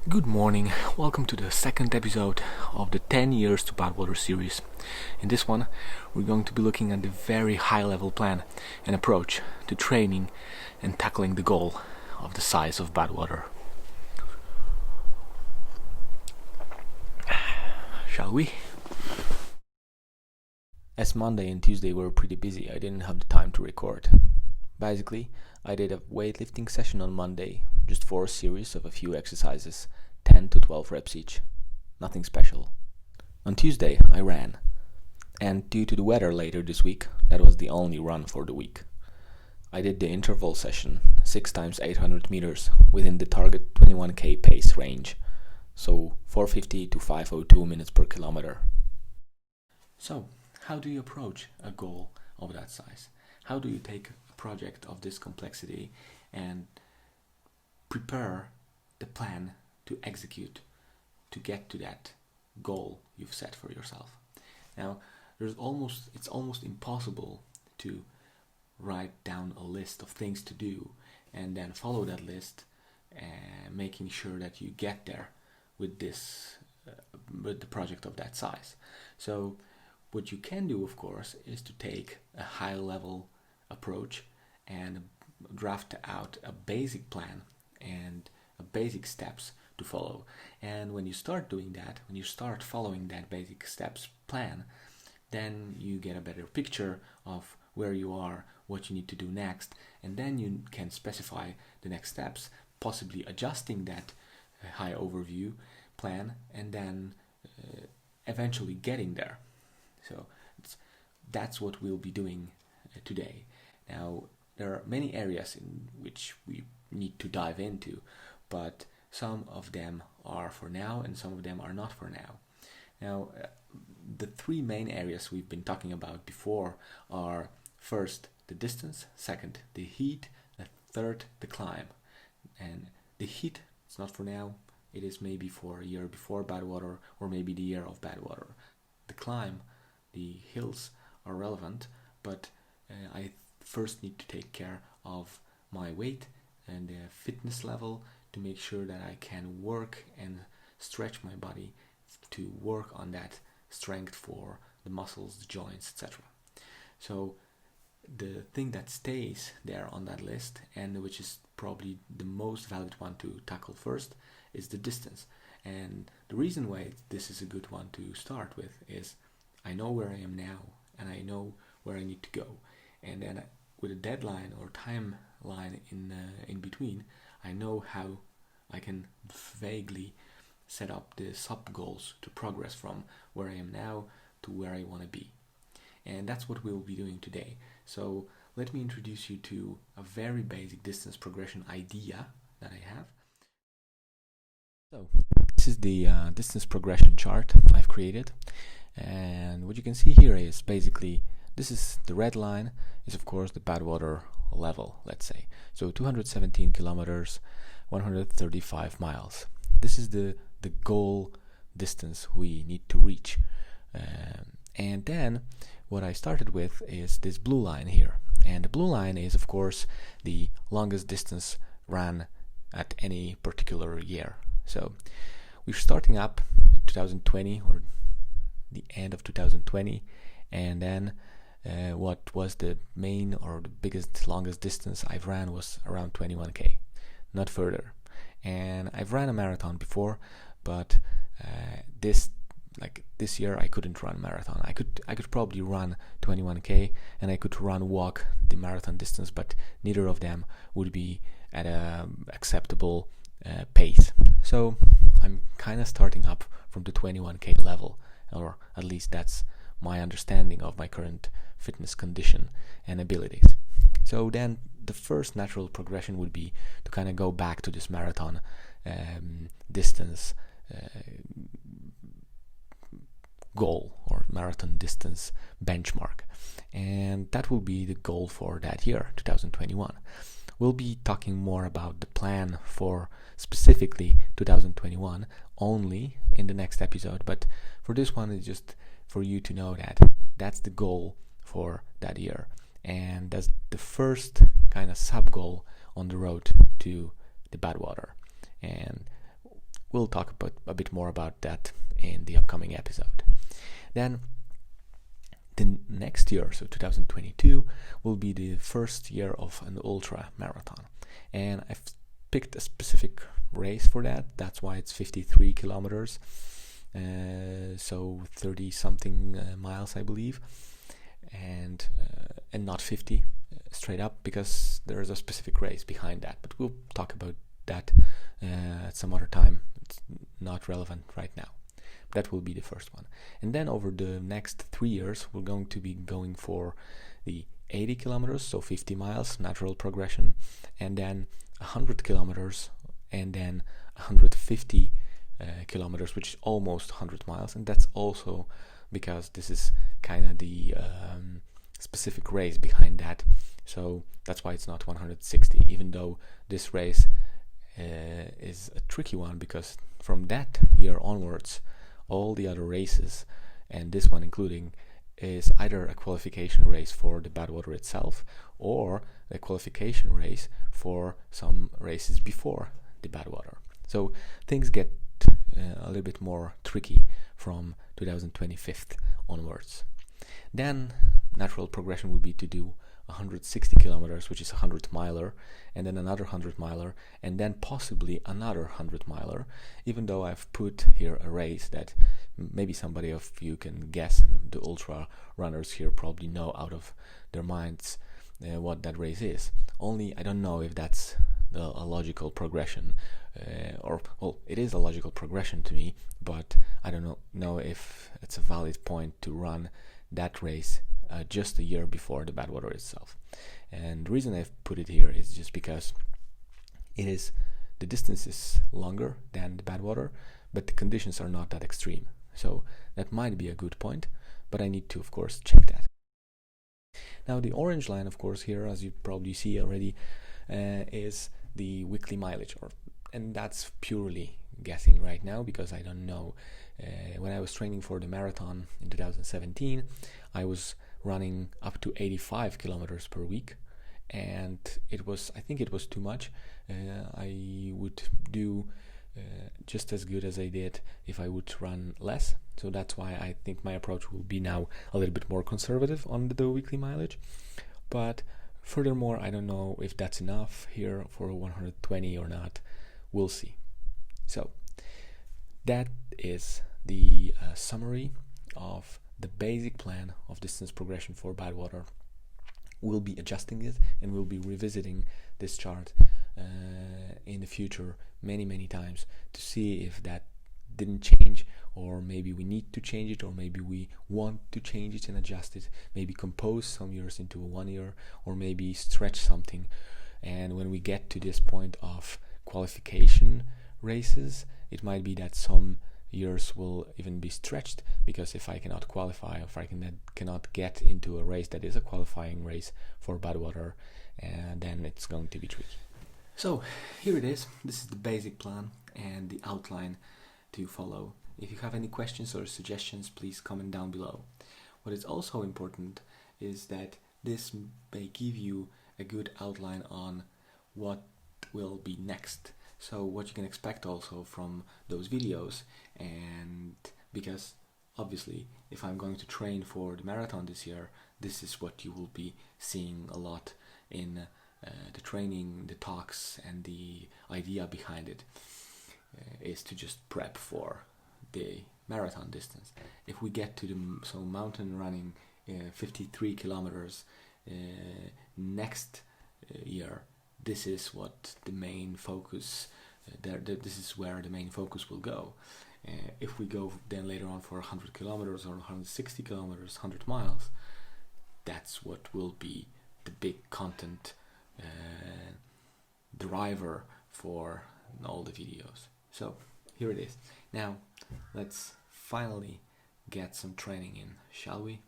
Good morning, welcome to the second episode of the 10 Years to Badwater series. In this one, we're going to be looking at the very high level plan and approach to training and tackling the goal of the size of Badwater. Shall we? As Monday and Tuesday were pretty busy, I didn't have the time to record. Basically, I did a weightlifting session on Monday, just 4 series of a few exercises, 10 to 12 reps each. Nothing special. On Tuesday, I ran. And due to the weather later this week, that was the only run for the week. I did the interval session, 6 times 800 meters, within the target 21k pace range. So 450 to 502 minutes per kilometer. So, how do you approach a goal of that size? How do you take a project of this complexity and prepare the plan to execute to get to that goal you've set for yourself? Now, it's almost impossible to write down a list of things to do and then follow that list, making sure that you get there with the project of that size. So what you can do, of course, is to take a high level approach and draft out a basic plan and basic steps to follow. And when you start doing that, when you start following that basic steps plan, then you get a better picture of where you are, what you need to do next, and then you can specify the next steps, possibly adjusting that high overview plan and then eventually getting there. So that's what we'll be doing today. Now, there are many areas in which we need to dive into, but some of them are for now and some of them are not for now. Now, the 3 main areas we've been talking about before are first the distance, second the heat, and third the climb. And the heat, it's not for now, it is maybe for a year before Badwater or maybe the year of Badwater. The climb, the hills are relevant, but I first need to take care of my weight and fitness level to make sure that I can work and stretch my body to work on that strength for the muscles, the joints, etc. So the thing that stays there on that list, and which is probably the most valid one to tackle first, is the distance. And the reason why this is a good one to start with is I know where I am now and I know where I need to go. And then with a deadline or timeline in between, I know how I can vaguely set up the sub-goals to progress from where I am now to where I want to be. And that's what we'll be doing today. So let me introduce you to a very basic distance progression idea that I have. So this is the distance progression chart I've created. And what you can see here is basically, this is the red line, is of course the Badwater level, let's say. So 217 kilometers, 135 miles. This is the goal distance we need to reach. And then what I started with is this blue line here. And the blue line is of course the longest distance ran at any particular year. So we're starting up in 2020 or the end of 2020, and then what was the main or the biggest, longest distance I've ran was around 21k, not further. And I've ran a marathon before, but this year I couldn't run a marathon. I could probably run 21k and I could walk the marathon distance, but neither of them would be at a acceptable pace. So I'm kind of starting up from the 21k level, or at least that's my understanding of my current fitness condition and abilities. So then the first natural progression would be to kind of go back to this marathon distance goal or marathon distance benchmark, and that will be the goal for that year, 2021. We'll be talking more about the plan for specifically 2021 only in the next episode, but for this one it's just for you to know that that's the goal for that year, and that's the first kind of sub goal on the road to the Badwater. And we'll talk about a bit more about that in the upcoming episode. Then the next year, so 2022, will be the first year of an ultra marathon, and I've picked a specific race for that. That's why it's 53 kilometers, so 30 something miles, I believe, and not 50 straight up, because there is a specific race behind that, but we'll talk about that at some other time. It's not relevant right now. That will be the first one. And then over the next 3 years, we're going to be going for the 80 kilometers, so 50 miles, natural progression, and then 100 kilometers, and then 150 kilometers, which is almost 100 miles. And that's also because this is kind of the specific race behind that. So that's why it's not 160, even though this race is a tricky one, because from that year onwards, all the other races, and this one including, is either a qualification race for the Badwater itself or a qualification race for some races before the Badwater. So things get a little bit more tricky from 2025 onwards. Then natural progression would be to do 160 kilometers, which is a 100 miler, and then another 100 miler, and then possibly another 100 miler, even though I've put here a race that maybe somebody of you can guess, and the ultra runners here probably know out of their minds what that race is. Only I don't know if that's a logical progression, well, it is a logical progression to me, but I don't know if it's a valid point to run that race just a year before the Badwater itself. And the reason I've put it here is just because the distance is longer than the Badwater, but the conditions are not that extreme. So that might be a good point, but I need to, of course, check that. Now the orange line, of course, here, as you probably see already, is the weekly mileage, and that's purely guessing right now because I don't know. When I was training for the marathon in 2017, I was running up to 85 kilometers per week, and I think it was too much. I would do just as good as I did if I would run less. So that's why I think my approach will be now a little bit more conservative on the weekly mileage. But furthermore, I don't know if that's enough here for 120 or not. We'll see. So that is the summary of the basic plan of distance progression for Badwater. We'll be adjusting it, and we'll be revisiting this chart in the future many times to see if that didn't change, or maybe we need to change it, or maybe we want to change it and adjust it, maybe compose some years into 1 year, or maybe stretch something. And when we get to this point of qualification races, it might be that some years will even be stretched, because if I cannot qualify, or if I cannot get into a race that is a qualifying race for Badwater, then it's going to be tricky. So here it is. This is the basic plan and the outline to follow. If you have any questions or suggestions, please comment down below. What is also important is that this may give you a good outline on what will be next. So what you can expect also from those videos, and because obviously if I'm going to train for the marathon this year, this is what you will be seeing a lot in the training, the talks, and the idea behind it is to just prep for the marathon distance. If we get to the mountain running 53 kilometers next year, this is what the main focus, this is where the main focus will go. If we go then later on for 100 kilometers or 160 kilometers, 100 miles, that's what will be the big content driver for all the videos. So here it is. Now let's finally get some training in, shall we?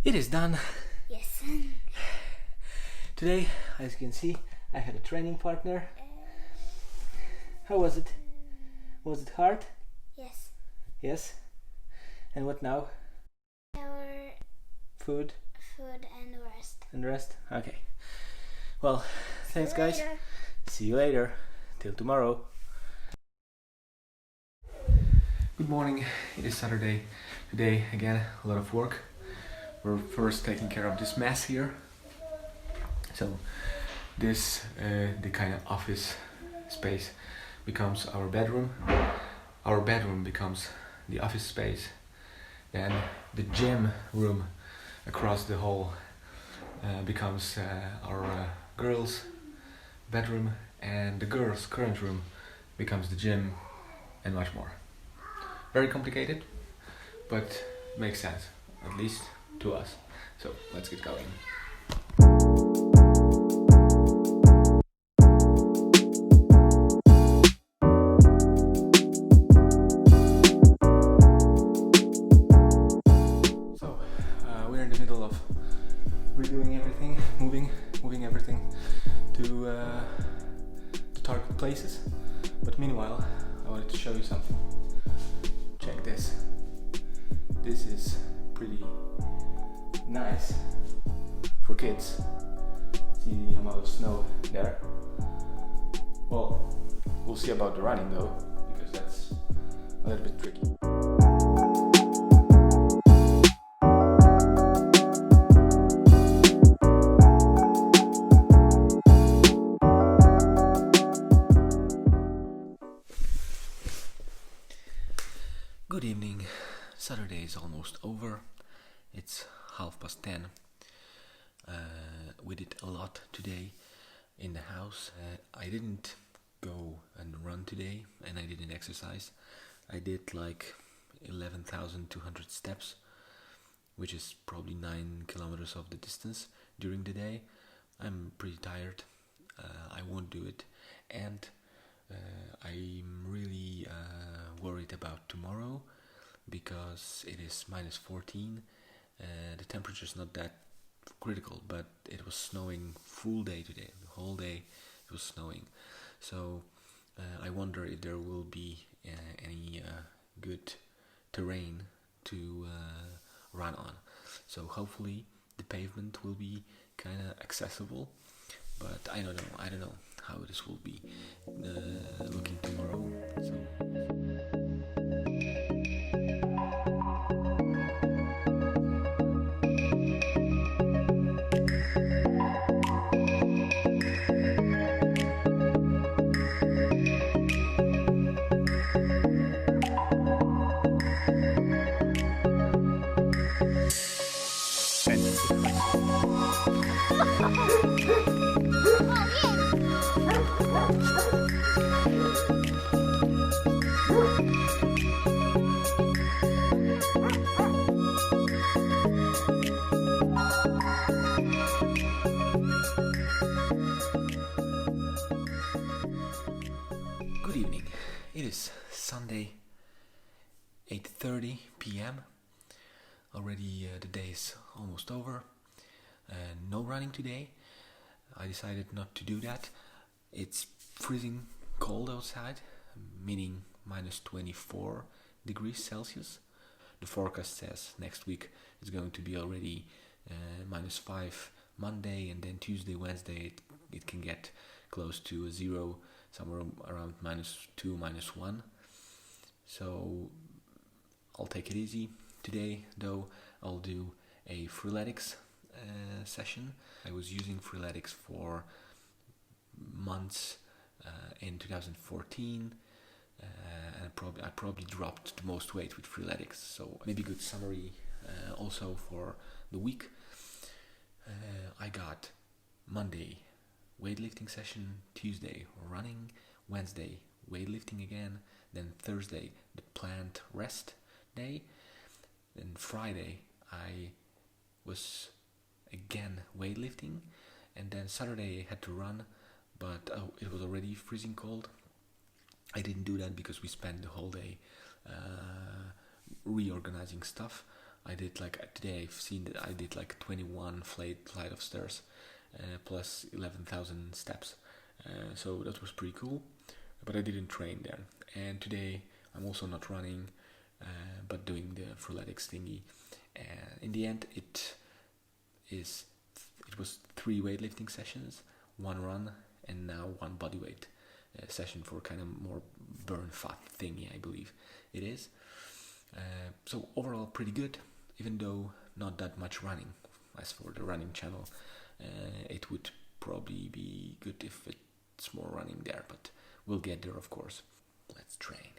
It is done. Yes. Today, as you can see, I had a training partner. How was it? Was it hard? Yes. Yes. And what now? Our Food and rest. and rest? Okay. Well, thanks guys. Later. See you later. Till tomorrow. Good morning. It is Saturday. Today, again, a lot of work. We're first taking care of this mess here. So, this, the kind of office space becomes our bedroom. Our bedroom becomes the office space. Then the gym room across the hall becomes our girls' bedroom, and the girls' current room becomes the gym, and much more. Very complicated, but makes sense, at least to us. So let's get going. So we're in the middle of redoing everything, moving everything to target places. But meanwhile, I wanted to show you something. Check this. This is pretty nice for kids. See the amount of snow there? Well, we'll see about the running though, because that's a little bit tricky. Good evening. Saturday is almost over. It's 10:30. We did a lot today in the house. I didn't go and run today, and I didn't exercise. I did like 11,200 steps, which is probably 9 kilometers of the distance during the day. I'm pretty tired. I won't do it, and I'm really worried about tomorrow because it is -14. The temperature is not that critical, but it was snowing full day today. The whole day it was snowing. So I wonder if there will be any good terrain to run on. So hopefully the pavement will be kind of accessible, but I don't know how this will be looking tomorrow. So. Good evening. It is Sunday, 8:30 p.m. Already the day is almost over. No running today. I decided not to do that. It's freezing cold outside, meaning -24 degrees Celsius. The forecast says next week is going to be already -5 Monday, and then Tuesday, Wednesday it can get close to 0, somewhere around -2, -1. So I'll take it easy. Today though I'll do a freeletics session. I was using freeletics for months in 2014, and I probably dropped the most weight with freeletics. So maybe good summary also for the week. I got Monday weightlifting session, Tuesday running, Wednesday weightlifting again, then Thursday the planned rest day, then Friday I was again weightlifting, and then Saturday I had to run, but it was already freezing cold. I didn't do that because we spent the whole day reorganizing stuff. I did today I've seen that I did 21 flight of stairs, plus 11,000 steps. So that was pretty cool, but I didn't train there. And today I'm also not running, but doing the freeletics thingy. And in the end, it was 3 weightlifting sessions, 1 run, and now 1 bodyweight session for kind of more burn fat thingy, I believe it is. So overall pretty good, even though not that much running. As for the running channel, it would probably be good if it's more running there, but we'll get there, of course. Let's train.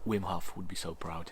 Wim Hof would be so proud.